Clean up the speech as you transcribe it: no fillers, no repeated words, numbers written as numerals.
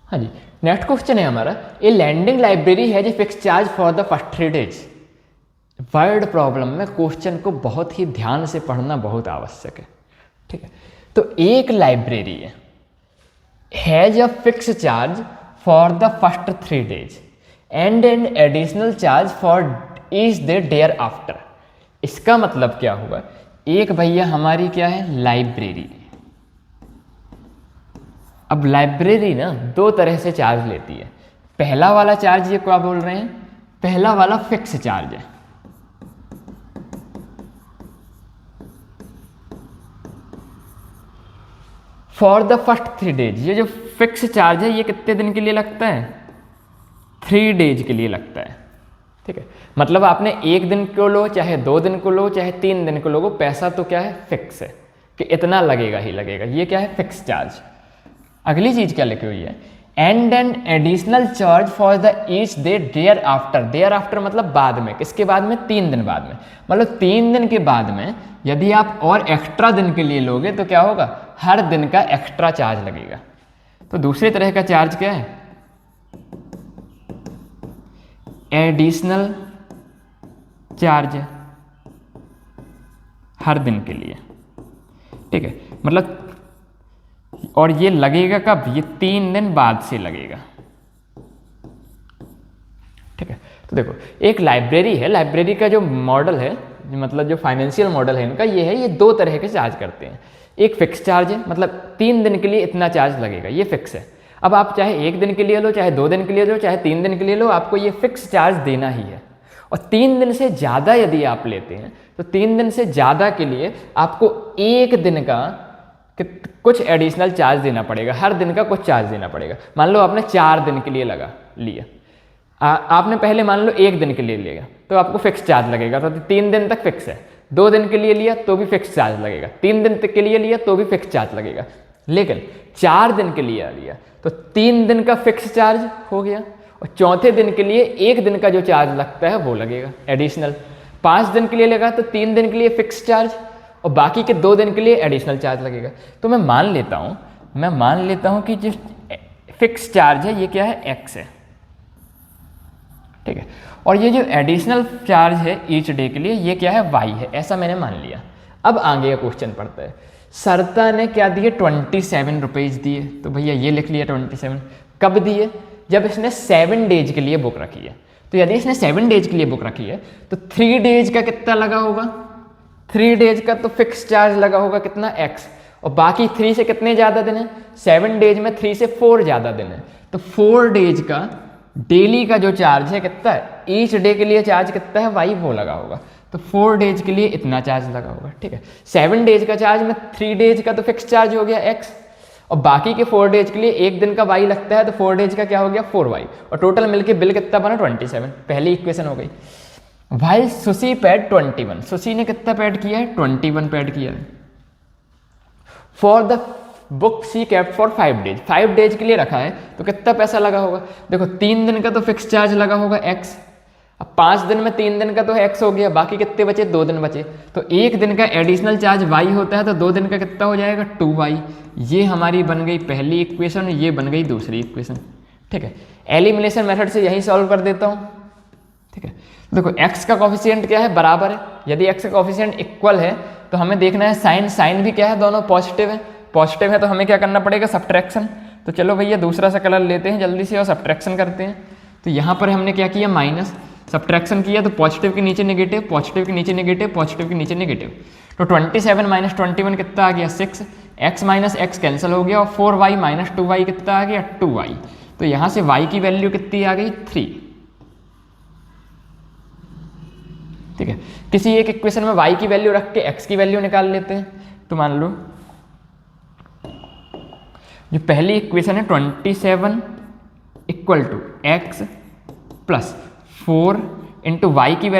हाँ जी, next question है हमारा, a lending library has a fix charge for the first 3 days। Word problem में question को बहुत ही ध्यान से पढ़ना बहुत आवश्यक है, ठीक है। तो एक लाइब्रेरी है, has a fix charge for the first 3 days and an additional charge for each day thereafter. इसका मतलब क्या हुआ, एक भैया हमारी क्या है, लाइब्रेरी। अब लाइब्रेरी ना 2 तरह से चार्ज लेती है। पहला वाला चार्ज ये क्या बोल रहे हैं, पहला वाला फिक्स चार्ज है। फॉर द फर्स्ट 3 days, ये जो फिक्स चार्ज है ये कितने दिन के लिए लगता है, 3 days के लिए लगता है, ठीक है। मतलब आपने 1 दिन को लो, चाहे 2 दिन को लो, चाहे 3 दिन को लो, पैसा तो क्या है, फिक्स है कि इतना लगेगा ही लगेगा। ये क्या है, फिक्स चार्ज। अगली चीज क्या लिखी हुई है, and an additional charge for the each day thereafter. Thereafter मतलब बाद में, किसके बाद में, 3 दिन बाद में। मतलब 3 दिन के बाद में यदि आप और एक्स्ट्रा दिन के लिए लोगे तो क्या होगा, हर दिन का एक्स्ट्रा चार्ज लगेगा। तो दूसरे तरह का चार्ज क्या है, एडिशनल चार्ज है हर दिन के लिए, ठीक है। मतलब और ये लगेगा कब, ये 3 दिन बाद से लगेगा, ठीक है। तो देखो एक लाइब्रेरी है, लाइब्रेरी का जो मॉडल है, मतलब जो फाइनेंशियल मॉडल है इनका ये है, ये 2 तरह के चार्ज करते हैं। एक फिक्स चार्ज है, मतलब 3 दिन के लिए इतना चार्ज लगेगा, ये फिक्स है। अब आप चाहे 1 दिन के लिए लो, चाहे 2 दिन के लिए लो, चाहे 3 दिन के लिए लो, आपको ये फिक्स चार्ज देना ही है। और 3 दिन से ज़्यादा यदि आप लेते हैं तो 3 दिन से ज़्यादा के लिए आपको 1 दिन का कुछ एडिशनल चार्ज देना पड़ेगा, हर दिन का कुछ चार्ज देना पड़ेगा। मान लो आपने 4 दिन के लिए लिया, आपने पहले मान लो 1 दिन के लिए लिया तो आपको फिक्स चार्ज लगेगा, तो 3 दिन तक फिक्स है। 2 दिन के लिए लिया तो भी फिक्स चार्ज लगेगा, 3 दिन तक के लिए लिया तो भी फिक्स चार्ज लगेगा। लेकिन 4 दिन के लिए लिया तो 3 दिन का फिक्स चार्ज हो गया, और चौथे दिन के लिए 1 दिन का जो चार्ज लगता है वो लगेगा एडिशनल। 5 दिन के लिए लगा तो 3 दिन के लिए फिक्स चार्ज, और बाकी के 2 दिन के लिए एडिशनल चार्ज लगेगा। तो मैं मान लेता हूं कि जो फिक्स चार्ज है ये क्या है, एक्स है, ठीक है। और ये जो एडिशनल चार्ज है ईच डे के लिए ये क्या है, वाई है, ऐसा मैंने मान लिया। अब आगे का क्वेश्चन पढ़ते हैं। सरता ने क्या दिए, 27 रुपीज दिए, तो भैया ये लिख लिया 27। कब दिए, जब इसने 7 डेज के लिए बुक रखी है। तो यदि इसने 7 डेज के लिए बुक रखी है तो 3 डेज का कितना लगा होगा, 3 डेज का तो फिक्स चार्ज लगा होगा कितना, एक्स। और बाकी 3 से कितने ज़्यादा दिन है, 7 डेज में 3 से 4 ज़्यादा दिन है, तो 4 डेज का डेली का जो चार्ज है कितना है, ईच डे के लिए चार्ज कितना है, वाई, वो लगा होगा। तो 4 डेज के लिए इतना चार्ज लगा होगा, ठीक है। 7 डेज का चार्ज में 3 डेज का तो फिक्स चार्ज हो गया एक्स, और बाकी के 4 डेज के लिए 1 दिन का वाई लगता है, तो 4 डेज का क्या हो गया, 4y, और टोटल मिलके बिल कितना बना, 27। पहली इक्वेशन हो गई। वाइल सुशी पैड 21, सुशी ने कितना पैड किया है, 21 पैड किया है। For the book she kept for 5 days, 5 days के लिए रखा है तो कितना पैसा लगा होगा, देखो 3 दिन का तो फिक्स चार्ज लगा होगा एक्स, अब 5 दिन में 3 दिन का तो एक्स हो गया, बाकी कितने बचे, 2 दिन बचे, तो 1 दिन का एडिशनल चार्ज वाई होता है, तो 2 दिन का कितना हो जाएगा, 2y। ये हमारी बन गई पहली इक्वेशन, ये बन गई दूसरी इक्वेशन, ठीक है। एलिमिनेशन मेथड से यही सॉल्व कर देता हूँ, ठीक है। देखो x का कोफिशिएंट क्या है, बराबर है। यदि x का कोफिशिएंट इक्वल है तो हमें देखना है साइन भी क्या है, दोनों पॉजिटिव है, तो हमें क्या करना पड़ेगा, सब्ट्रैक्शन। तो चलो भैया दूसरा सा कलर लेते हैं जल्दी से और सब्ट्रैक्शन करते हैं। तो यहाँ पर हमने क्या किया, माइनस, सब्ट्रैक्शन किया तो पॉजिटिव के नीचे नेगेटिव, पॉजिटिव के नीचे नेगेटिव, पॉजिटिव के नीचे नेगेटिव, तो 27 माइनस 21 कितना आ गया, 6, x माइनस एक्स कैंसिल हो गया, और 4y माइनस 2y कितना आ गया, 2y। तो यहाँ से y की वैल्यू कितनी आ गई, 3, ठीक है। किसी एक इक्वेशन में y की वैल्यू रख के x की वैल्यू निकाल लेते हैं। तो मान लो जो पहली इक्वेशन है 27 equal to x plus 4 into y की वैल्यू